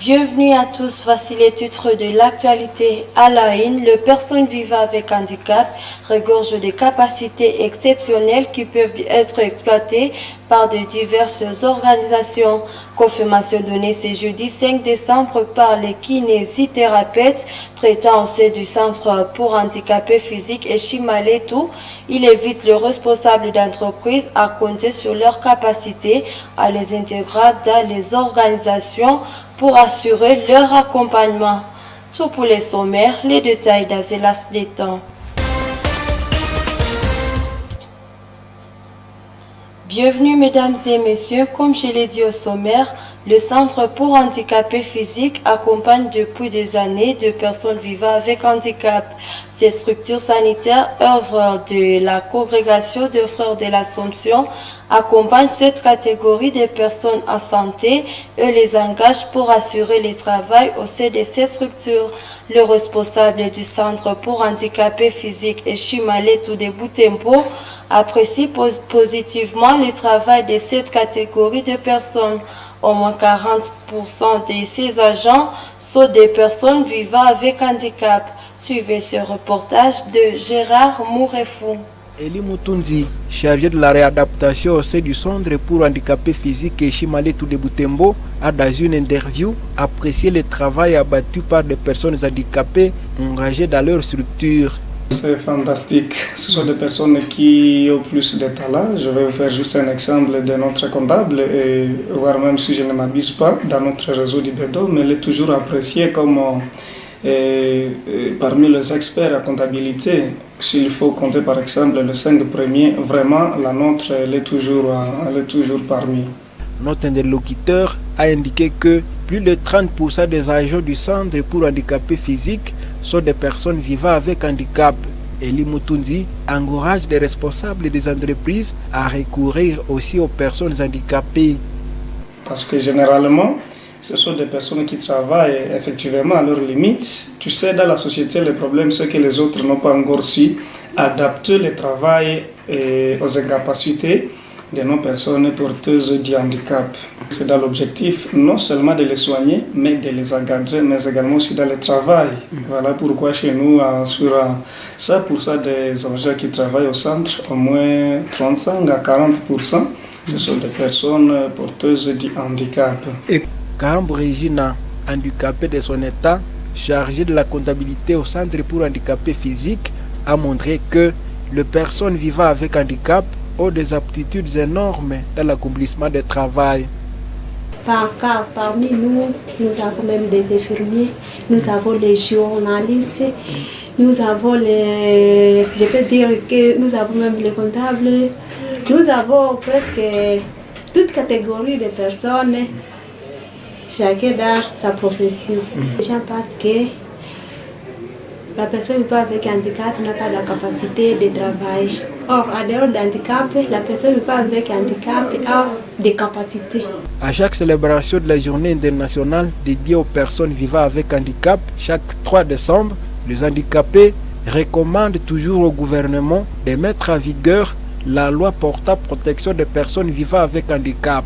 Bienvenue à tous, voici les titres de l'actualité. À la une, les personnes vivant avec handicap regorgent de capacités exceptionnelles qui peuvent être exploitées par de diverses organisations. Confirmation donnée ce jeudi 5 décembre par les kinésithérapeutes traitant au sein du Centre pour handicapés physiques et Chimaletou. Il invite les responsables d'entreprise à compter sur leurs capacités à les intégrer dans les organisations pour assurer leur accompagnement. Tout pour les sommaires, les détails dans un laps de temps. Bienvenue mesdames et messieurs, comme je l'ai dit au sommaire, le Centre pour handicapés physiques accompagne depuis des années de personnes vivant avec handicap. Ces structures sanitaires, œuvre de la congrégation des frères de l'Assomption, accompagnent cette catégorie de personnes en santé et les engagent pour assurer le travail au sein de ces structures. Le responsable du Centre pour handicapés physiques et Chimaletou de Butembo apprécie positivement le travail de cette catégorie de personnes. Au moins 40% de ces agents sont des personnes vivant avec handicap. Suivez ce reportage de Gérard Mourefou. Eli Mutunzi, chargé de la réadaptation au sein du Centre pour handicapés physiques et Chimaletou de Butembo, a dans une interview apprécié le travail abattu par des personnes handicapées engagées dans leur structure. C'est fantastique. Ce sont des personnes qui ont plus de talent. Je vais vous faire juste un exemple de notre comptable, et voire même si je ne m'abuse pas, dans notre réseau du BEDO, mais elle est toujours appréciée comme parmi les experts en comptabilité. S'il faut compter par exemple les 5 premiers, vraiment la nôtre elle est toujours parmi. Notre interlocuteur a indiqué que plus de 30% des agents du Centre pour handicapés physiques sont des personnes vivant avec handicap. Eli Mutunzi encourage les responsables des entreprises à recourir aussi aux personnes handicapées. Parce que généralement, ce sont des personnes qui travaillent effectivement à leurs limites. Tu sais, dans la société, le problème c'est que les autres n'ont pas encore su adapter le travail aux incapacités de nos personnes porteuses de handicap. C'est dans l'objectif non seulement de les soigner, mais de les encadrer, mais également aussi dans le travail. Voilà pourquoi chez nous, sur 100% des agents qui travaillent au centre, au moins 35 à 40%, ce sont des personnes porteuses de handicap. Et Karambo Regina, handicapée de son état, chargée de la comptabilité au Centre pour handicapés physiques, a montré que les personnes vivant avec handicap ont des aptitudes énormes dans l'accomplissement du travail. Parmi nous, nous avons même des infirmiers, nous avons les journalistes, nous avons je peux dire que nous avons même les comptables, nous avons presque toute catégorie de personnes, chacun dans sa profession. Les gens pensent que la personne vivant avec handicap n'a pas la capacité de travailler. Or, en dehors d'handicap, la personne vivant avec handicap a des capacités. À chaque célébration de la journée internationale dédiée aux personnes vivant avec handicap, chaque 3 décembre, les handicapés recommandent toujours au gouvernement de mettre en vigueur la loi portant protection des personnes vivant avec handicap.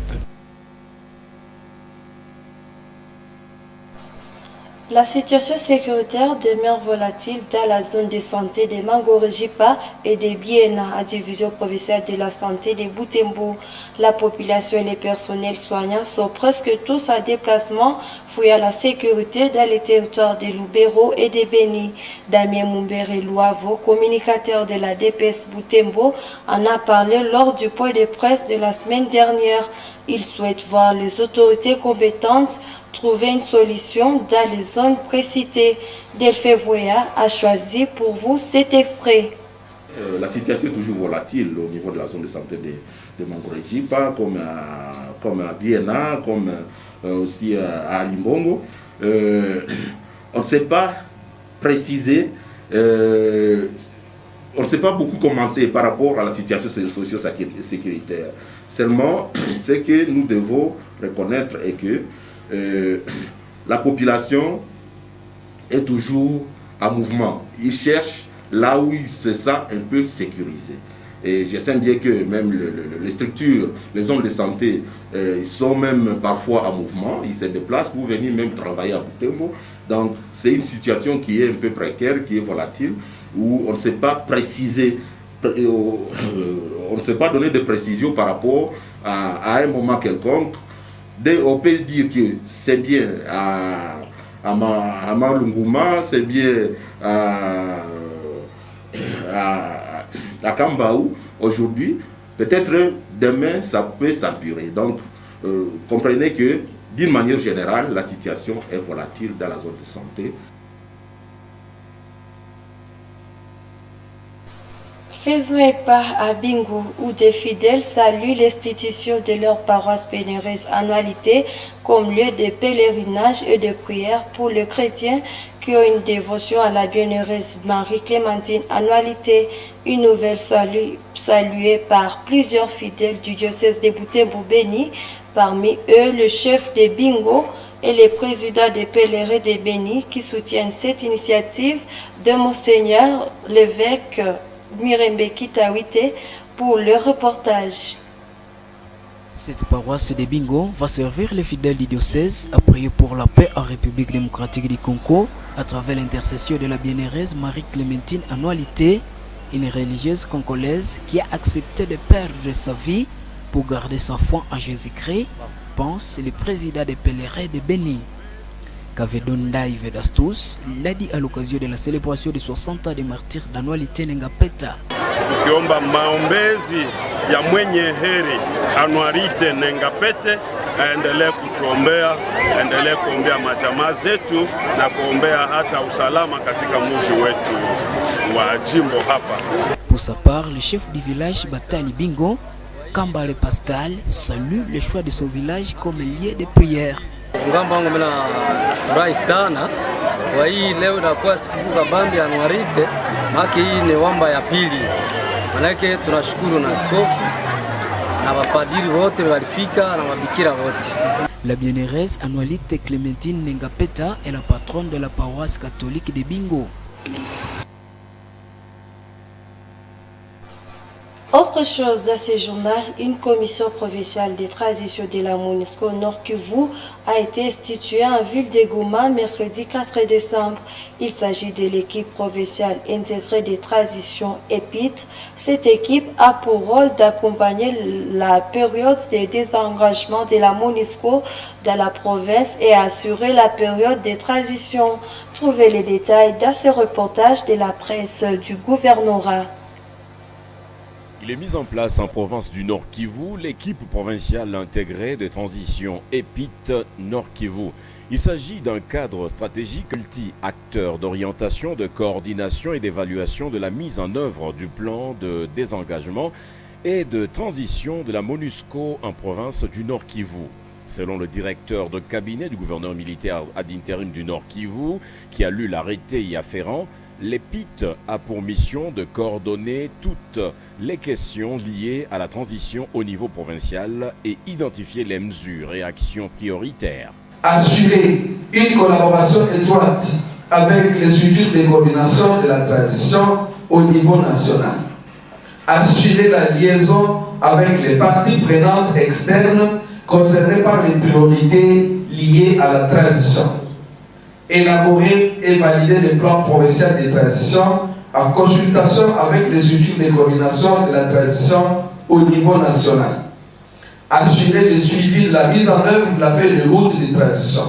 La situation sécuritaire demeure volatile dans la zone de santé de Mangorejipa et de Biena, à division provinciale de la santé de Butembo. La population et les personnels soignants sont presque tous en déplacement, fouillant la sécurité dans les territoires de Lubero et de Beni. Damien Mumbere Louavo, communicateur de la DPS Butembo, en a parlé lors du point de presse de la semaine dernière. Il souhaite voir les autorités compétentes trouver une solution dans les zones précitées. Delphé Voya a choisi pour vous cet extrait. La situation est toujours volatile au niveau de la zone de santé de Mangorejipa, comme à Biena, comme aussi à Limbongo. On ne sait pas préciser, on ne sait pas beaucoup commenter par rapport à la situation socio-sécuritaire. Seulement, ce que nous devons reconnaître est que la population est toujours en mouvement. Ils cherchent là où ils se sentent un peu sécurisés. Et j'estime bien que même les structures, les hommes de santé sont même parfois en mouvement. Ils se déplacent pour venir même travailler à Butembo. Donc c'est une situation qui est un peu précaire, qui est volatile, où on ne sait pas préciser, on ne sait pas donner de précisions par rapport à un moment quelconque. On peut dire que c'est bien à Malunguma, c'est bien à Kambaou aujourd'hui, peut-être demain ça peut s'empirer. Donc comprenez que d'une manière générale, la situation est volatile dans la zone de santé. Faisons un pas à Bingo où des fidèles saluent l'institution de leur paroisse bénéreuse Annualité comme lieu de pèlerinage et de prière pour les chrétiens qui ont une dévotion à la bienheureuse Marie-Clémentine Annualité, une nouvelle saluée par plusieurs fidèles du diocèse de Butembo-Beni, parmi eux le chef de Bingo et les présidents des pèlerins de Beni qui soutiennent cette initiative de Monseigneur l'évêque Mirembe Kitawite pour le reportage. Cette paroisse de Bingo va servir les fidèles du diocèse à prier pour la paix en République démocratique du Congo à travers l'intercession de la bienheureuse Marie-Clémentine Annualité, une religieuse congolaise qui a accepté de perdre sa vie pour garder sa foi en Jésus-Christ, pense le président des pèlerins de Beni. Kavedonda Ivedastus l'a dit à l'occasion de la célébration des 60 ans des martyrs d'Annualité Nengapeta. Tukiomba maombezi ya mwenye heri Annualité Nengapete aendelee kutuombea, aendelee kuombea majamaa zetu na kuombea hata usalama katika mji wetu wa jimbo hapa. Pour sa part, le chef du village Batali Bingo, Kambale Pascal, salue le choix de son village comme lieu de prière. Ngambo wangu mimi nafurahi sana kwa hii leo inakuwa siku za bandi ya Annualité, maki hii ni wamba ya pili. Manake tunashukuru na askofu na mapadiri wote walifika na mabikira wote. La bienheureuse Annualité Clémentine Nengapeta est la patronne de la paroisse catholique de Bingo. Autre chose dans ce journal, une commission provinciale des traditions de la MONUSCO Nord Kivu a été instituée en ville de Goma mercredi 4 décembre. Il s'agit de l'équipe provinciale intégrée des traditions EPIT. Cette équipe a pour rôle d'accompagner la période de désengagement de la MONUSCO dans la province et assurer la période de transition. Trouvez les détails dans ce reportage de la presse du gouvernorat. Il est mis en place en province du Nord Kivu l'équipe provinciale intégrée de transition EPIT Nord Kivu. Il s'agit d'un cadre stratégique multi-acteur d'orientation, de coordination et d'évaluation de la mise en œuvre du plan de désengagement et de transition de la MONUSCO en province du Nord Kivu. Selon le directeur de cabinet du gouverneur militaire ad interim du Nord Kivu, qui a lu l'arrêté y afférent, l'EPIT a pour mission de coordonner toutes les questions liées à la transition au niveau provincial et identifier les mesures et actions prioritaires. Assurer une collaboration étroite avec les structures de coordination de la transition au niveau national. Assurer la liaison avec les parties prenantes externes concernées par les priorités liées à la transition. Élaborer et valider le plan provincial de transition en consultation avec les structures de coordination de la transition au niveau national. Assurer le suivi de la mise en œuvre de la feuille de route de transition.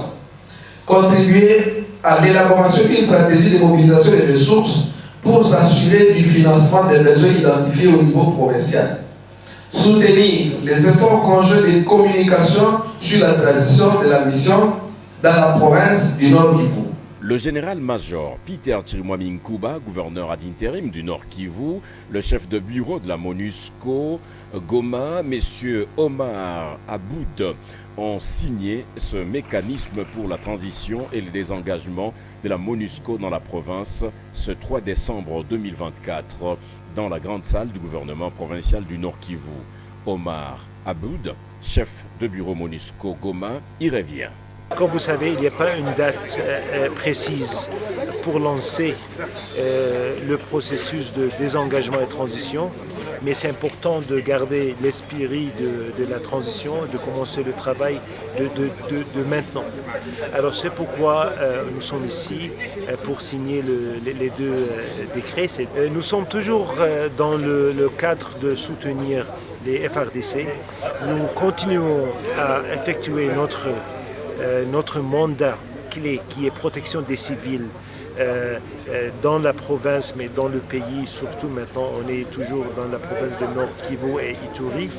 Contribuer à l'élaboration d'une stratégie de mobilisation des ressources pour s'assurer du financement des besoins identifiés au niveau provincial. Soutenir les efforts conjoints de communication sur la transition de la mission dans la province du Nord Kivu. Le général-major Peter Chirimwami Nkuba, gouverneur ad interim du Nord Kivu, le chef de bureau de la MONUSCO Goma, M. Omar Aboud, ont signé ce mécanisme pour la transition et le désengagement de la MONUSCO dans la province ce 3 décembre 2024 dans la grande salle du gouvernement provincial du Nord Kivu. Omar Aboud, chef de bureau MONUSCO Goma, y revient. Comme vous savez, il n'y a pas une date précise pour lancer le processus de désengagement et transition. mais c'est important de garder l'esprit de la transition, de commencer le travail de maintenant. Alors c'est pourquoi nous sommes ici pour signer les deux décrets. Nous sommes toujours dans le cadre de soutenir les FARDC. Nous continuons à effectuer notre mandat clé qui est protection des civils dans la province, mais dans le pays, surtout maintenant, on est toujours dans la province de Nord Kivu et Ituri.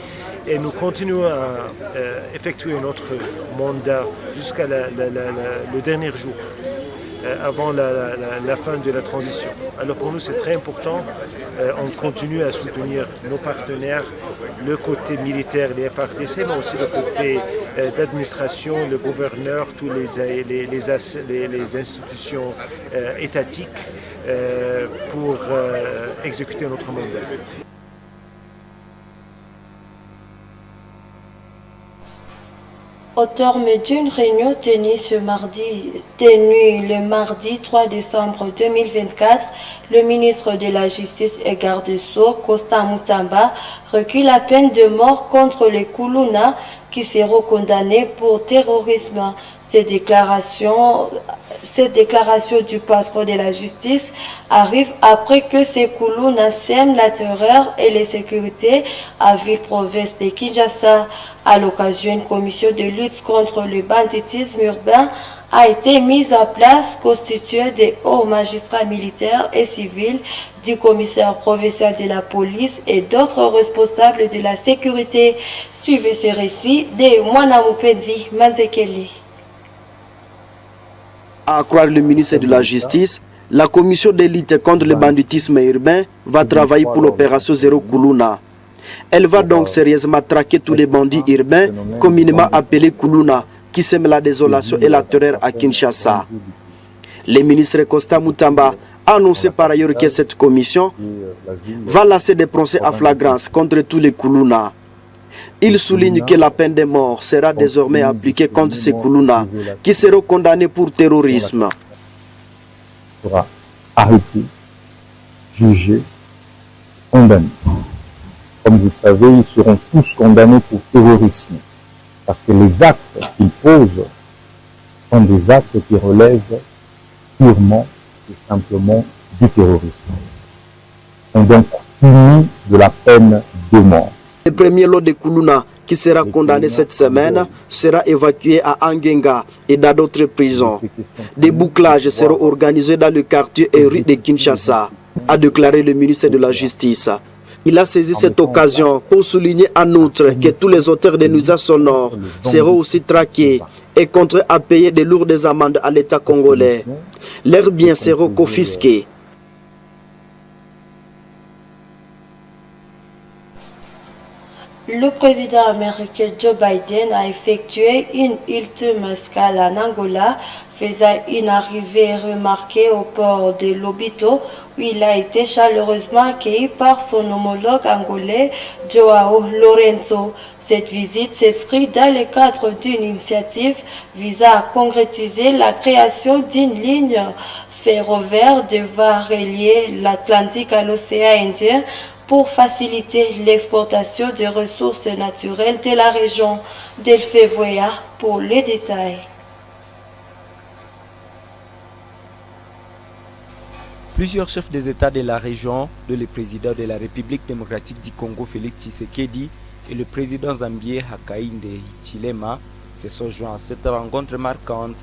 Et nous continuons à effectuer notre mandat jusqu'à le dernier jour, avant la fin de la transition. Alors pour nous, c'est très important. On continue à soutenir nos partenaires, le côté militaire, les FARDC, mais aussi le côté d'administration, le gouverneur, tous les institutions étatiques pour exécuter notre mandat. Au terme d'une réunion tenue le mardi 3 décembre 2024, le ministre de la Justice et garde des Sceaux, Costa Mutamba, recueille la peine de mort contre les Kuluna qui seront condamnés pour terrorisme. Cette déclaration du patron de la justice arrive après que ces Kuluna sèment la terreur et l'insécurité à Ville-Province de Kinshasa. À l'occasion, une commission de lutte contre le banditisme urbain a été mise en place, constituée des hauts magistrats militaires et civils, du commissaire provincial de la police et d'autres responsables de la sécurité. Suivez ce récit de Mwana Mupendi Manzekele. À croire le ministre de la Justice, la commission de lutte contre le banditisme urbain va travailler pour l'opération Zéro Kuluna. Elle va donc sérieusement traquer tous les bandits urbains, communément appelés Kuluna, qui sèment la désolation et la terreur à Kinshasa. Le ministre Costa Mutamba a annoncé par ailleurs que cette commission va lancer des procès à flagrance contre tous les Kuluna. Il souligne que la peine de mort sera désormais appliquée contre ces Kuluna qui seront condamnés pour terrorisme. Sera arrêté, jugé, condamné. Comme vous le savez, ils seront tous condamnés pour terrorisme parce que les actes qu'ils posent sont des actes qui relèvent purement et simplement du terrorisme. Ils sont donc punis de la peine de mort. Le premier lot de Kuluna qui sera condamné cette semaine sera évacué à Angenga et dans d'autres prisons. Des bouclages seront organisés dans le quartier et rue de Kinshasa, a déclaré le ministre de la Justice. Il a saisi cette occasion pour souligner en outre que tous les auteurs de nuisances sonores seront aussi traqués et contraints à payer de lourdes amendes à l'État congolais. Leurs biens seront confisqués. Le président américain Joe Biden a effectué une ultime escale en Angola, faisant une arrivée remarquée au port de Lobito, où il a été chaleureusement accueilli par son homologue angolais Joao Lorenzo. Cette visite s'inscrit dans le cadre d'une initiative visant à concrétiser la création d'une ligne ferroviaire devant relier l'Atlantique à l'océan Indien pour faciliter l'exportation des ressources naturelles de la région. Delphé Voya pour les détails. Plusieurs chefs des États de la région, dont le président de la République démocratique du Congo Félix Tshisekedi et le président zambien Hakainde Hichilema, se sont joints à cette rencontre marquante.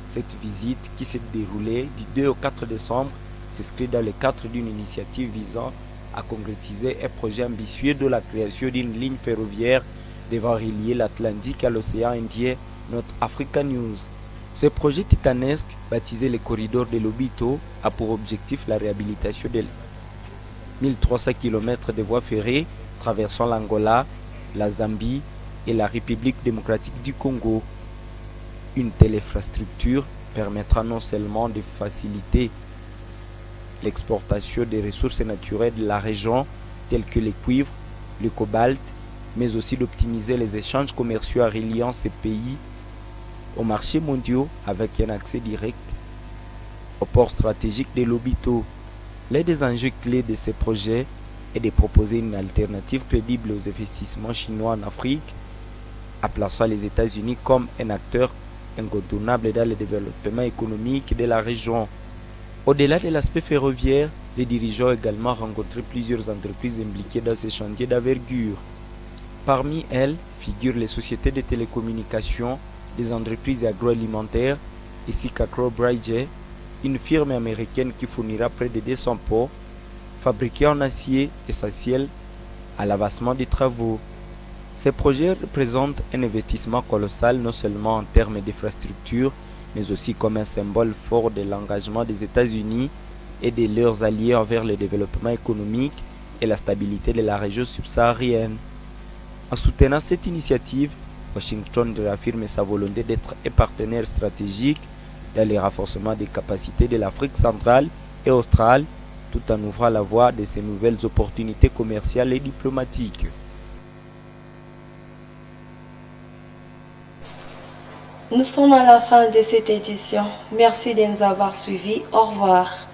Cette visite, qui s'est déroulée du 2 au 4 décembre, s'inscrit dans le cadre d'une initiative visant à concrétiser un projet ambitieux de la création d'une ligne ferroviaire devant relier l'Atlantique à l'océan Indien, notre Africa News. Ce projet titanesque, baptisé le corridor de Lobito, a pour objectif la réhabilitation de 1300 km de voies ferrées traversant l'Angola, la Zambie et la République démocratique du Congo. Une telle infrastructure permettra non seulement de faciliter l'exportation des ressources naturelles de la région, telles que le cuivre, le cobalt, mais aussi d'optimiser les échanges commerciaux en reliant ces pays aux marchés mondiaux avec un accès direct au port stratégique de Lobito. L'un des enjeux clés de ces projets et de proposer une alternative crédible aux investissements chinois en Afrique, en plaçant les États-Unis comme un acteur incontournable dans le développement économique de la région. Au-delà de l'aspect ferroviaire, les dirigeants ont également rencontré plusieurs entreprises impliquées dans ces chantiers d'envergure. Parmi elles figurent les sociétés de télécommunications, des entreprises agroalimentaires, ainsi qu'Agrobridge, une firme américaine qui fournira près de 200 pots fabriqués en acier essentiel à l'avancement des travaux. Ces projets représentent un investissement colossal non seulement en termes d'infrastructures, mais aussi comme un symbole fort de l'engagement des États-Unis et de leurs alliés envers le développement économique et la stabilité de la région subsaharienne. En soutenant cette initiative, Washington réaffirme sa volonté d'être un partenaire stratégique dans le renforcement des capacités de l'Afrique centrale et australe, tout en ouvrant la voie de ces nouvelles opportunités commerciales et diplomatiques. Nous sommes à la fin de cette édition. Merci de nous avoir suivis. Au revoir.